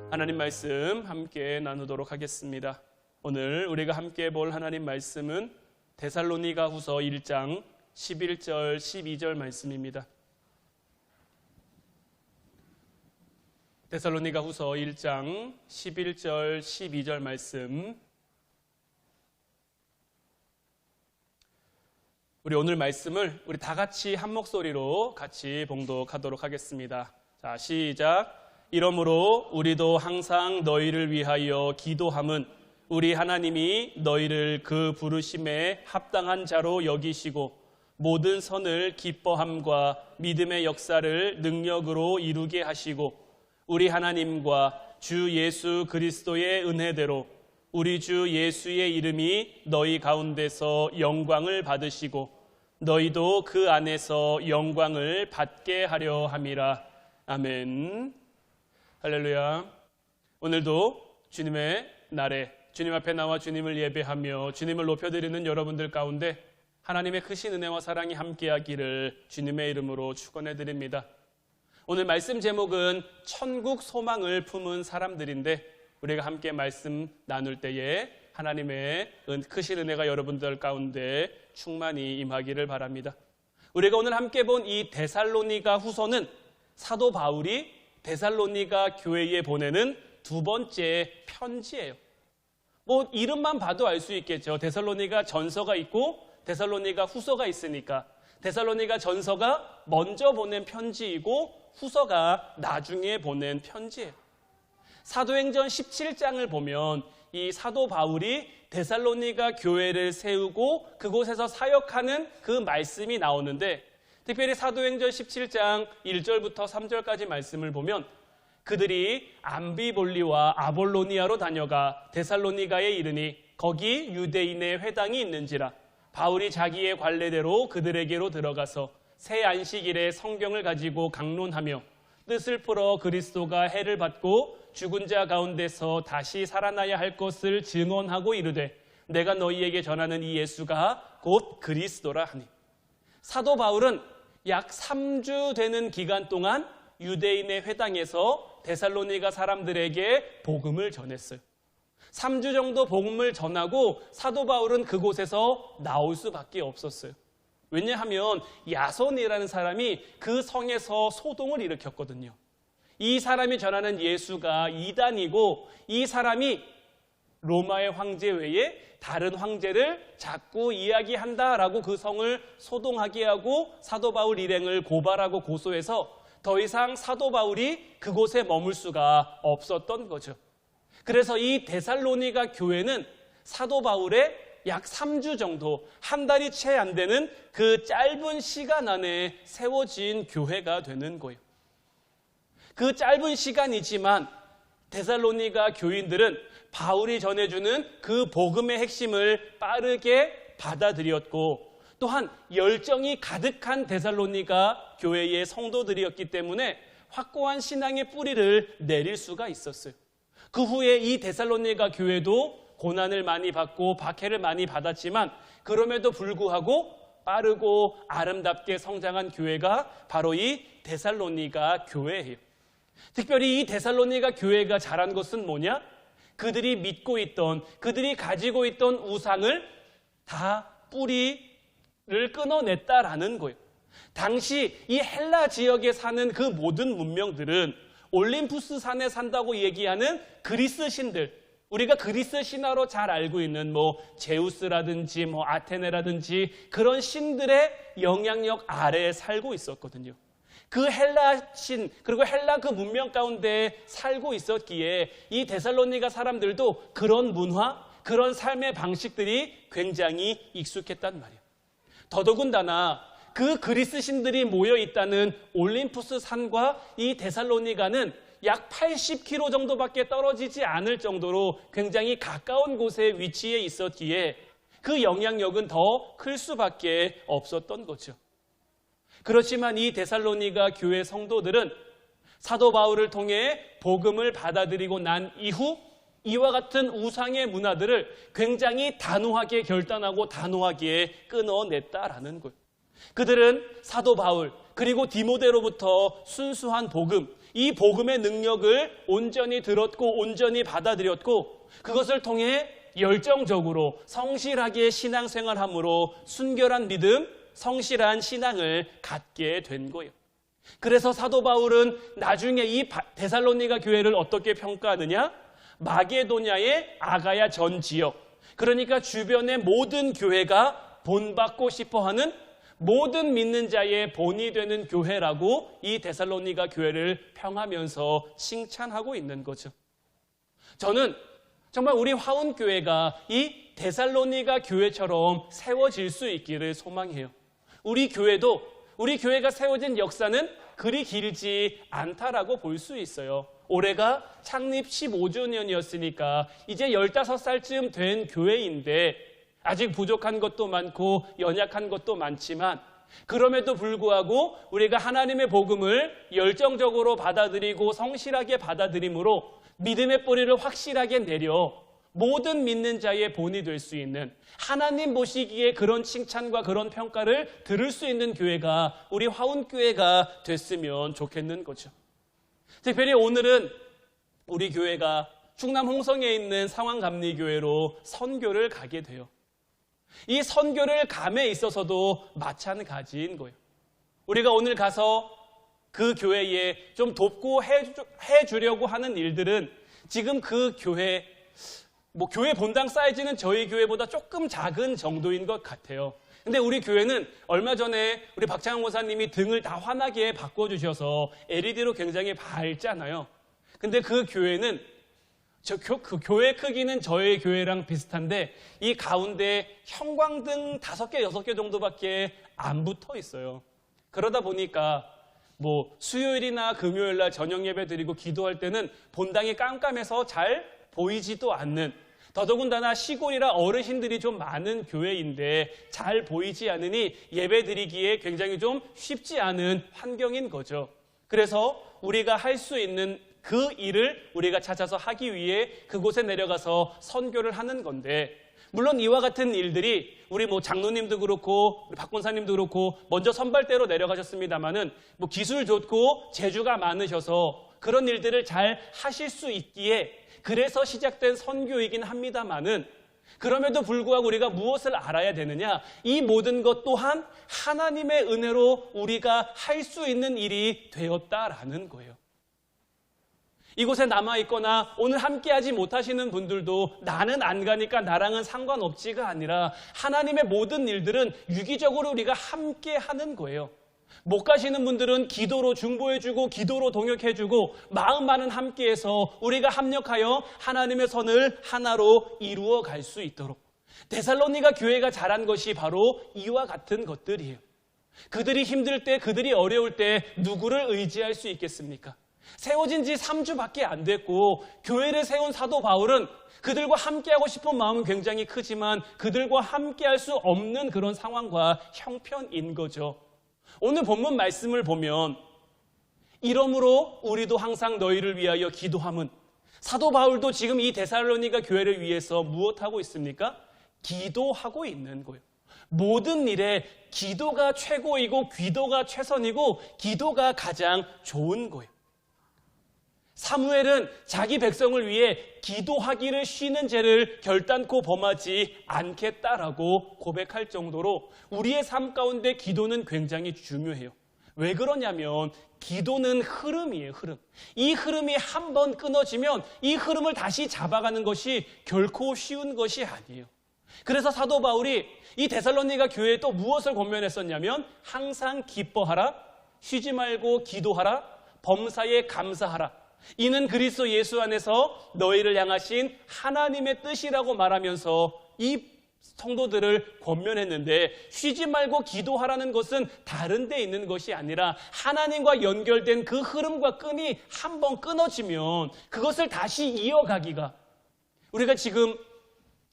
하나님 말씀 함께 나누도록 하겠습니다. 오늘 우리가 함께 볼 하나님 말씀은 데살로니가 후서 1장 11절 12절 말씀입니다. 데살로니가 후서 1장 11절 12절 말씀, 우리 오늘 말씀을 우리 다 같이 한 목소리로 같이 봉독하도록 하겠습니다. 자, 시작. 이러므로 우리도 항상 너희를 위하여 기도함은 우리 하나님이 너희를 그 부르심에 합당한 자로 여기시고 모든 선을 기뻐함과 믿음의 역사를 능력으로 이루게 하시고 우리 하나님과 주 예수 그리스도의 은혜대로 우리 주 예수의 이름이 너희 가운데서 영광을 받으시고 너희도 그 안에서 영광을 받게 하려 함이라. 아멘. 할렐루야. 오늘도 주님의 날에 주님 앞에 나와 주님을 예배하며 주님을 높여드리는 여러분들 가운데 하나님의 크신 은혜와 사랑이 함께하기를 주님의 이름으로 축원해드립니다. 오늘 말씀 제목은 천국 소망을 품은 사람들인데, 우리가 함께 말씀 나눌 때에 하나님의 크신 은혜가 여러분들 가운데 충만히 임하기를 바랍니다. 우리가 오늘 함께 본 이 데살로니가 후서는 사도 바울이 데살로니가 교회에 보내는 두 번째 편지예요. 뭐 이름만 봐도 알 수 있겠죠. 데살로니가 전서가 있고 데살로니가 후서가 있으니까 데살로니가 전서가 먼저 보낸 편지이고 후서가 나중에 보낸 편지예요. 사도행전 17장을 보면 이 사도 바울이 데살로니가 교회를 세우고 그곳에서 사역하는 그 말씀이 나오는데, 특별히 사도행전 17장 1절부터 3절까지 말씀을 보면 그들이 암비볼리와 아볼로니아로 다녀가 데살로니가에 이르니 거기 유대인의 회당이 있는지라 바울이 자기의 관례대로 그들에게로 들어가서 새 안식일에 성경을 가지고 강론하며 뜻을 풀어 그리스도가 해를 받고 죽은 자 가운데서 다시 살아나야 할 것을 증언하고 이르되 내가 너희에게 전하는 이 예수가 곧 그리스도라 하니. 사도 바울은 약 3주 되는 기간 동안 유대인의 회당에서 데살로니가 사람들에게 복음을 전했어요. 3주 정도 복음을 전하고 사도 바울은 그곳에서 나올 수밖에 없었어요. 왜냐하면 야손이라는 사람이 그 성에서 소동을 일으켰거든요. 이 사람이 전하는 예수가 이단이고 이 사람이 로마의 황제 외에 다른 황제를 자꾸 이야기한다라고 그 성을 소동하게 하고 사도 바울 일행을 고발하고 고소해서 더 이상 사도 바울이 그곳에 머물 수가 없었던 거죠. 그래서 이 데살로니가 교회는 사도 바울의 약 3주 정도, 한 달이 채 안 되는 그 짧은 시간 안에 세워진 교회가 되는 거예요. 그 짧은 시간이지만 데살로니가 교인들은 바울이 전해주는 그 복음의 핵심을 빠르게 받아들였고, 또한 열정이 가득한 데살로니가 교회의 성도들이었기 때문에 확고한 신앙의 뿌리를 내릴 수가 있었어요. 그 후에 이 데살로니가 교회도 고난을 많이 받고 박해를 많이 받았지만 그럼에도 불구하고 빠르고 아름답게 성장한 교회가 바로 이 데살로니가 교회예요. 특별히 이 데살로니가 교회가 잘한 것은 뭐냐? 그들이 믿고 있던, 그들이 가지고 있던 우상을 다 뿌리를 끊어냈다라는 거예요. 당시 이 헬라 지역에 사는 그 모든 문명들은 올림푸스 산에 산다고 얘기하는 그리스 신들, 우리가 그리스 신화로 잘 알고 있는 제우스라든지 아테네라든지 그런 신들의 영향력 아래에 살고 있었거든요. 그 헬라 신, 그리고 헬라 그 문명 가운데 살고 있었기에 이 데살로니가 사람들도 그런 문화, 그런 삶의 방식들이 굉장히 익숙했단 말이에요. 더더군다나 그 그리스 신들이 모여 있다는 올림푸스 산과 이 데살로니가는 약 80km 정도밖에 떨어지지 않을 정도로 굉장히 가까운 곳에 위치해 있었기에 그 영향력은 더 클 수밖에 없었던 거죠. 그렇지만 이 데살로니가 교회 성도들은 사도 바울을 통해 복음을 받아들이고 난 이후 이와 같은 우상의 문화들을 굉장히 단호하게 결단하고 단호하게 끊어냈다라는 거예요. 그들은 사도 바울 그리고 디모데로부터 순수한 복음, 이 복음의 능력을 온전히 들었고 온전히 받아들였고 그것을 통해 열정적으로 성실하게 신앙생활함으로 순결한 믿음, 성실한 신앙을 갖게 된 거예요. 그래서 사도 바울은 나중에 이 데살로니가 교회를 어떻게 평가하느냐? 마게도냐의 아가야 전 지역, 그러니까 주변의 모든 교회가 본받고 싶어하는 모든 믿는 자의 본이 되는 교회라고 이 데살로니가 교회를 평하면서 칭찬하고 있는 거죠. 저는 정말 우리 화운교회가 이 데살로니가 교회처럼 세워질 수 있기를 소망해요. 우리 교회가 세워진 역사는 그리 길지 않다라고 볼 수 있어요. 올해가 창립 15주년이었으니까 이제 15살쯤 된 교회인데 아직 부족한 것도 많고 연약한 것도 많지만 그럼에도 불구하고 우리가 하나님의 복음을 열정적으로 받아들이고 성실하게 받아들임으로 믿음의 뿌리를 확실하게 내려 모든 믿는 자의 본이 될 수 있는, 하나님 보시기에 그런 칭찬과 그런 평가를 들을 수 있는 교회가 우리 화운교회가 됐으면 좋겠는 거죠. 특별히 오늘은 우리 교회가 충남 홍성에 있는 상황감리교회로 선교를 가게 돼요. 이 선교를 감에 있어서도 마찬가지인 거예요. 우리가 오늘 가서 그 교회에 좀 돕고 해주려고 하는 일들은 지금 그 교회 본당 사이즈는 저희 교회보다 조금 작은 정도인 것 같아요. 근데 우리 교회는 얼마 전에 우리 박창환 목사님이 등을 다 환하게 바꿔주셔서 LED로 굉장히 밝잖아요. 근데 그 교회는 그 교회 크기는 저희 교회랑 비슷한데 이 가운데 형광등 5개, 6개 정도밖에 안 붙어 있어요. 그러다 보니까 수요일이나 금요일날 저녁 예배 드리고 기도할 때는 본당이 깜깜해서 잘 보이지도 않는, 더더군다나 시골이라 어르신들이 좀 많은 교회인데 잘 보이지 않으니 예배 드리기에 굉장히 좀 쉽지 않은 환경인 거죠. 그래서 우리가 할 수 있는 그 일을 우리가 찾아서 하기 위해 그곳에 내려가서 선교를 하는 건데, 물론 이와 같은 일들이 우리 장로님도 그렇고 우리 박 권사님도 그렇고 먼저 선발대로 내려가셨습니다만은 기술 좋고 재주가 많으셔서 그런 일들을 잘 하실 수 있기에 그래서 시작된 선교이긴 합니다만은, 그럼에도 불구하고 우리가 무엇을 알아야 되느냐? 이 모든 것 또한 하나님의 은혜로 우리가 할 수 있는 일이 되었다라는 거예요. 이곳에 남아있거나 오늘 함께하지 못하시는 분들도 나는 안 가니까 나랑은 상관없지가 아니라 하나님의 모든 일들은 유기적으로 우리가 함께하는 거예요. 못 가시는 분들은 기도로 중보해주고 기도로 동역해주고 마음만은 함께해서 우리가 합력하여 하나님의 선을 하나로 이루어 갈 수 있도록, 데살로니가 교회가 잘한 것이 바로 이와 같은 것들이에요. 그들이 힘들 때, 그들이 어려울 때 누구를 의지할 수 있겠습니까? 세워진 지 3주밖에 안 됐고 교회를 세운 사도 바울은 그들과 함께하고 싶은 마음은 굉장히 크지만 그들과 함께할 수 없는 그런 상황과 형편인 거죠. 오늘 본문 말씀을 보면 이러므로 우리도 항상 너희를 위하여 기도함은, 사도 바울도 지금 이 데살로니가 교회를 위해서 무엇하고 있습니까? 기도하고 있는 거예요. 모든 일에 기도가 최고이고 기도가 최선이고 기도가 가장 좋은 거예요. 사무엘은 자기 백성을 위해 기도하기를 쉬는 죄를 결단코 범하지 않겠다라고 고백할 정도로 우리의 삶 가운데 기도는 굉장히 중요해요. 왜 그러냐면 기도는 흐름이에요, 흐름. 이 흐름이 한번 끊어지면 이 흐름을 다시 잡아가는 것이 결코 쉬운 것이 아니에요. 그래서 사도 바울이 이 데살로니가 교회에 또 무엇을 권면했었냐면 항상 기뻐하라, 쉬지 말고 기도하라, 범사에 감사하라. 이는 그리스도 예수 안에서 너희를 향하신 하나님의 뜻이라고 말하면서 이 성도들을 권면했는데, 쉬지 말고 기도하라는 것은 다른 데 있는 것이 아니라 하나님과 연결된 그 흐름과 끈이 한번 끊어지면 그것을 다시 이어가기가, 우리가 지금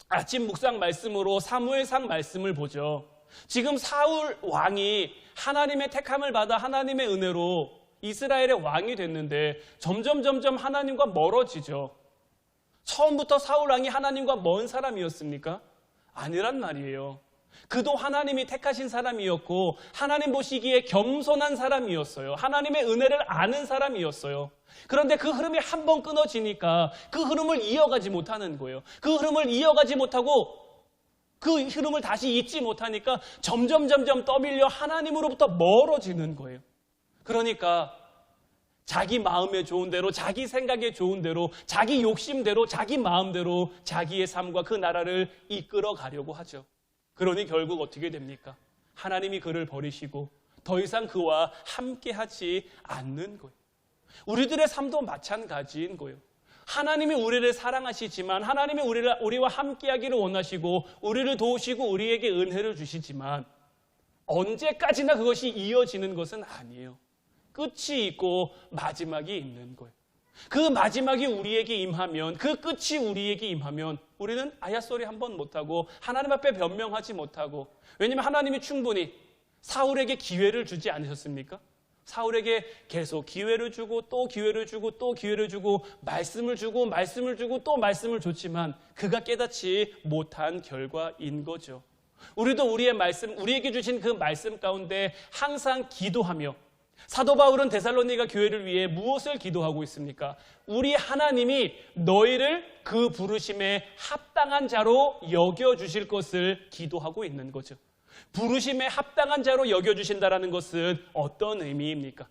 아침 묵상 말씀으로 사무엘상 말씀을 보죠. 지금 사울 왕이 하나님의 택함을 받아 하나님의 은혜로 이스라엘의 왕이 됐는데 점점 하나님과 멀어지죠. 처음부터 사울 왕이 하나님과 먼 사람이었습니까? 아니란 말이에요. 그도 하나님이 택하신 사람이었고 하나님 보시기에 겸손한 사람이었어요. 하나님의 은혜를 아는 사람이었어요. 그런데 그 흐름이 한 번 끊어지니까 그 흐름을 이어가지 못하는 거예요. 그 흐름을 이어가지 못하고 그 흐름을 다시 잊지 못하니까 점점 떠밀려 하나님으로부터 멀어지는 거예요. 그러니까 자기 마음에 좋은 대로, 자기 생각에 좋은 대로, 자기 욕심대로, 자기 마음대로 자기의 삶과 그 나라를 이끌어 가려고 하죠. 그러니 결국 어떻게 됩니까? 하나님이 그를 버리시고 더 이상 그와 함께하지 않는 거예요. 우리들의 삶도 마찬가지인 거예요. 하나님이 우리를 사랑하시지만, 하나님이 우리와 함께하기를 원하시고 우리를 도우시고 우리에게 은혜를 주시지만 언제까지나 그것이 이어지는 것은 아니에요. 끝이 있고 마지막이 있는 거예요. 그 마지막이 우리에게 임하면, 그 끝이 우리에게 임하면 우리는 아야소리 한 번 못하고 하나님 앞에 변명하지 못하고, 왜냐하면 하나님이 충분히 사울에게 기회를 주지 않으셨습니까? 사울에게 계속 기회를 주고 또 기회를 주고 또 기회를 주고 말씀을 주고 또 말씀을 줬지만 그가 깨닫지 못한 결과인 거죠. 우리도 우리에게 주신 그 말씀 가운데 항상 기도하며, 사도 바울은 데살로니가 교회를 위해 무엇을 기도하고 있습니까? 우리 하나님이 너희를 그 부르심에 합당한 자로 여겨주실 것을 기도하고 있는 거죠. 부르심에 합당한 자로 여겨주신다는 것은 어떤 의미입니까?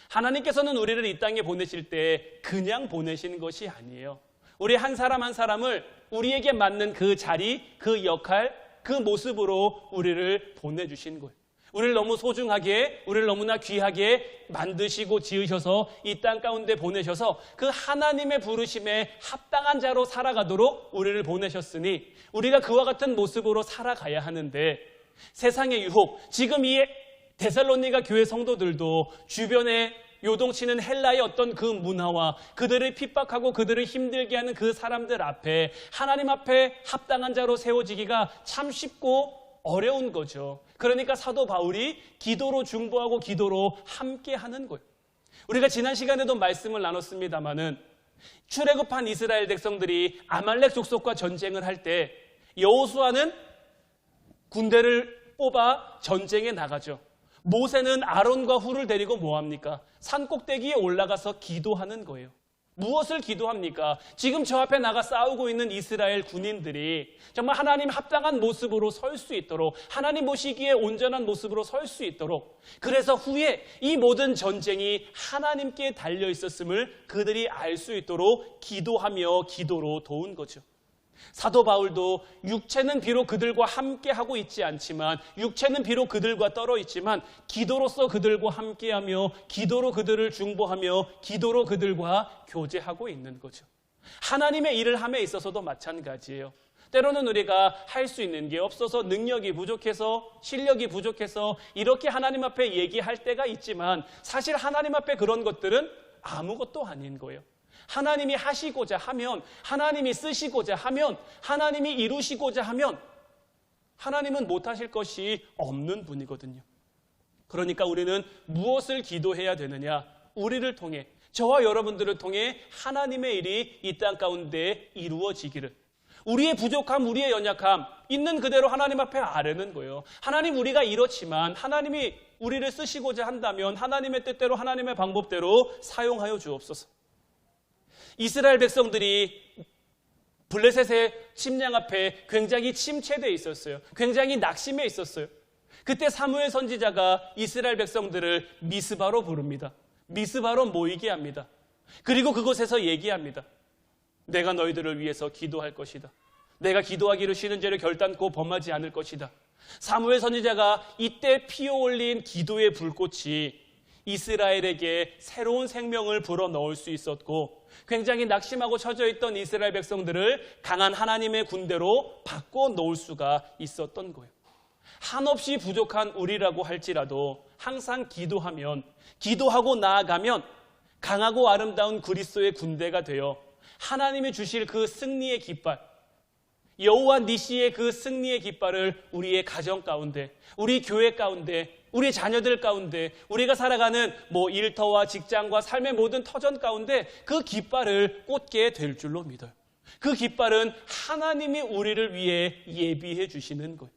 하나님께서는 우리를 이 땅에 보내실 때 그냥 보내시는 것이 아니에요. 우리 한 사람 한 사람을 우리에게 맞는 그 자리, 그 역할, 그 모습으로 우리를 보내주신 거예요. 우리를 너무 소중하게, 우리를 너무나 귀하게 만드시고 지으셔서 이 땅 가운데 보내셔서 그 하나님의 부르심에 합당한 자로 살아가도록 우리를 보내셨으니 우리가 그와 같은 모습으로 살아가야 하는데, 세상의 유혹, 지금 이 데살로니가 교회 성도들도 주변에 요동치는 헬라의 어떤 그 문화와 그들을 핍박하고 그들을 힘들게 하는 그 사람들 앞에, 하나님 앞에 합당한 자로 세워지기가 참 쉽고 어려운 거죠. 그러니까 사도 바울이 기도로 중보하고 기도로 함께하는 거예요. 우리가 지난 시간에도 말씀을 나눴습니다마는 출애굽한 이스라엘 백성들이 아말렉 족속과 전쟁을 할 때 여호수아는 군대를 뽑아 전쟁에 나가죠. 모세는 아론과 훌을 데리고 뭐합니까? 산 꼭대기에 올라가서 기도하는 거예요. 무엇을 기도합니까? 지금 저 앞에 나가 싸우고 있는 이스라엘 군인들이 정말 하나님 합당한 모습으로 설 수 있도록, 하나님 보시기에 온전한 모습으로 설 수 있도록, 그래서 후에 이 모든 전쟁이 하나님께 달려 있었음을 그들이 알 수 있도록 기도하며 기도로 도운 거죠. 사도 바울도 육체는 비록 그들과 함께하고 있지 않지만, 육체는 비록 그들과 떨어 있지만 기도로서 그들과 함께하며 기도로 그들을 중보하며 기도로 그들과 교제하고 있는 거죠. 하나님의 일을 함에 있어서도 마찬가지예요. 때로는 우리가 할 수 있는 게 없어서, 능력이 부족해서, 실력이 부족해서 이렇게 하나님 앞에 얘기할 때가 있지만 사실 하나님 앞에 그런 것들은 아무것도 아닌 거예요. 하나님이 하시고자 하면, 하나님이 쓰시고자 하면, 하나님이 이루시고자 하면 하나님은 못하실 것이 없는 분이거든요. 그러니까 우리는 무엇을 기도해야 되느냐? 우리를 통해, 저와 여러분들을 통해 하나님의 일이 이 땅 가운데 이루어지기를, 우리의 부족함, 우리의 연약함 있는 그대로 하나님 앞에 아뢰는 거예요. 하나님, 우리가 이렇지만 하나님이 우리를 쓰시고자 한다면 하나님의 뜻대로, 하나님의 방법대로 사용하여 주옵소서. 이스라엘 백성들이 블레셋의 침략 앞에 굉장히 침체되어 있었어요. 굉장히 낙심해 있었어요. 그때 사무엘 선지자가 이스라엘 백성들을 미스바로 부릅니다. 미스바로 모이게 합니다. 그리고 그곳에서 얘기합니다. 내가 너희들을 위해서 기도할 것이다. 내가 기도하기를 쉬는 죄를 결단코 범하지 않을 것이다. 사무엘 선지자가 이때 피어올린 기도의 불꽃이 이스라엘에게 새로운 생명을 불어넣을 수 있었고, 굉장히 낙심하고 처져 있던 이스라엘 백성들을 강한 하나님의 군대로 바꿔놓을 수가 있었던 거예요. 한없이 부족한 우리라고 할지라도 항상 기도하면, 기도하고 나아가면 강하고 아름다운 그리스도의 군대가 되어 하나님이 주실 그 승리의 깃발, 여호와 니시의 그 승리의 깃발을 우리의 가정 가운데, 우리 교회 가운데, 우리 자녀들 가운데, 우리가 살아가는 일터와 직장과 삶의 모든 터전 가운데 그 깃발을 꽂게 될 줄로 믿어요. 그 깃발은 하나님이 우리를 위해 예비해 주시는 거예요.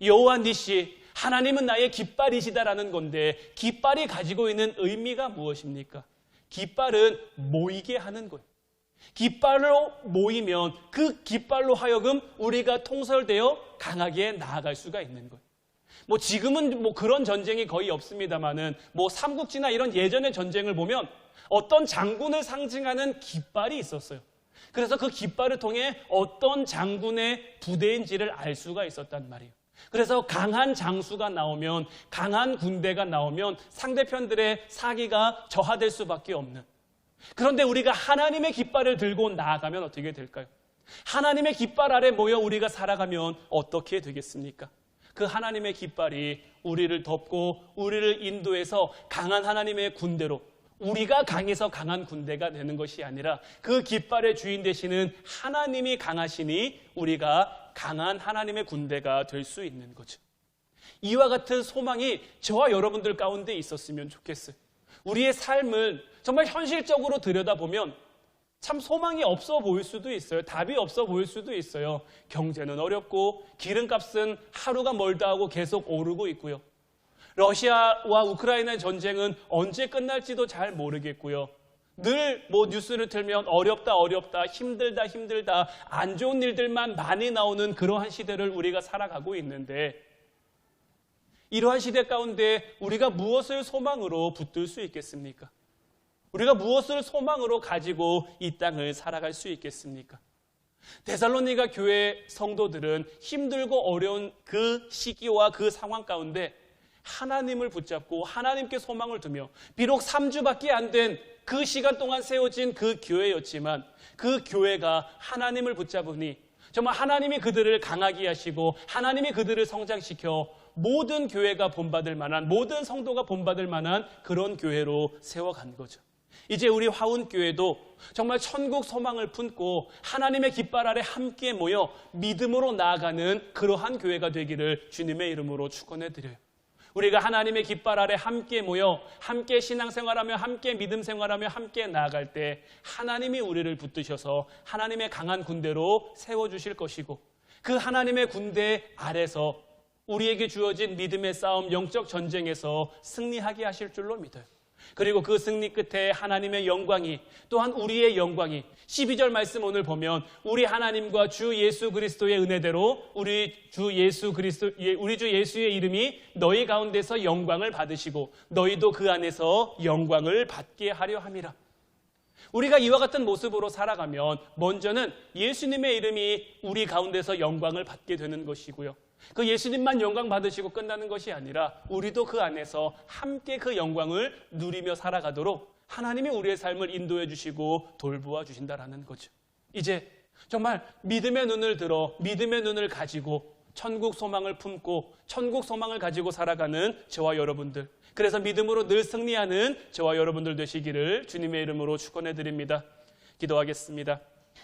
여호와 니시, 하나님은 나의 깃발이시다라는 건데 깃발이 가지고 있는 의미가 무엇입니까? 깃발은 모이게 하는 거예요. 깃발로 모이면 그 깃발로 하여금 우리가 통솔되어 강하게 나아갈 수가 있는 거예요. 지금은 그런 전쟁이 거의 없습니다만은 삼국지나 이런 예전의 전쟁을 보면 어떤 장군을 상징하는 깃발이 있었어요. 그래서 그 깃발을 통해 어떤 장군의 부대인지를 알 수가 있었단 말이에요. 그래서 강한 장수가 나오면, 강한 군대가 나오면 상대편들의 사기가 저하될 수밖에 없는. 그런데 우리가 하나님의 깃발을 들고 나아가면 어떻게 될까요? 하나님의 깃발 아래 모여 우리가 살아가면 어떻게 되겠습니까? 그 하나님의 깃발이 우리를 덮고 우리를 인도해서 강한 하나님의 군대로, 우리가 강해서 강한 군대가 되는 것이 아니라 그 깃발의 주인 되시는 하나님이 강하시니 우리가 강한 하나님의 군대가 될 수 있는 거죠. 이와 같은 소망이 저와 여러분들 가운데 있었으면 좋겠어요. 우리의 삶을 정말 현실적으로 들여다보면 참 소망이 없어 보일 수도 있어요. 답이 없어 보일 수도 있어요. 경제는 어렵고 기름값은 하루가 멀다 하고 계속 오르고 있고요. 러시아와 우크라이나의 전쟁은 언제 끝날지도 잘 모르겠고요. 늘 뉴스를 틀면 어렵다, 힘들다, 안 좋은 일들만 많이 나오는 그러한 시대를 우리가 살아가고 있는데, 이러한 시대 가운데 우리가 무엇을 소망으로 붙들 수 있겠습니까? 우리가 무엇을 소망으로 가지고 이 땅을 살아갈 수 있겠습니까? 데살로니가 교회 성도들은 힘들고 어려운 그 시기와 그 상황 가운데 하나님을 붙잡고 하나님께 소망을 두며, 비록 3주밖에 안 된 그 시간 동안 세워진 그 교회였지만 그 교회가 하나님을 붙잡으니 정말 하나님이 그들을 강하게 하시고 하나님이 그들을 성장시켜 모든 교회가 본받을 만한, 모든 성도가 본받을 만한 그런 교회로 세워간 거죠. 이제 우리 화운교회도 정말 천국 소망을 품고 하나님의 깃발 아래 함께 모여 믿음으로 나아가는 그러한 교회가 되기를 주님의 이름으로 축원해드려요. 우리가 하나님의 깃발 아래 함께 모여 함께 신앙생활하며 함께 믿음 생활하며 함께 나아갈 때 하나님이 우리를 붙드셔서 하나님의 강한 군대로 세워주실 것이고, 그 하나님의 군대 아래서 우리에게 주어진 믿음의 싸움, 영적 전쟁에서 승리하게 하실 줄로 믿어요. 그리고 그 승리 끝에 하나님의 영광이, 또한 우리의 영광이, 12절 말씀 오늘 보면 우리 하나님과 주 예수 그리스도의 은혜대로 우리 주 예수의 이름이 너희 가운데서 영광을 받으시고 너희도 그 안에서 영광을 받게 하려 함이라. 우리가 이와 같은 모습으로 살아가면 먼저는 예수님의 이름이 우리 가운데서 영광을 받게 되는 것이고요. 그 예수님만 영광 받으시고 끝나는 것이 아니라 우리도 그 안에서 함께 그 영광을 누리며 살아가도록 하나님이 우리의 삶을 인도해 주시고 돌보아 주신다라는 거죠. 이제 정말 믿음의 눈을 들어 믿음의 눈을 가지고 천국 소망을 품고 천국 소망을 가지고 살아가는 저와 여러분들, 그래서 믿음으로 늘 승리하는 저와 여러분들 되시기를 주님의 이름으로 축원해 드립니다. 기도하겠습니다.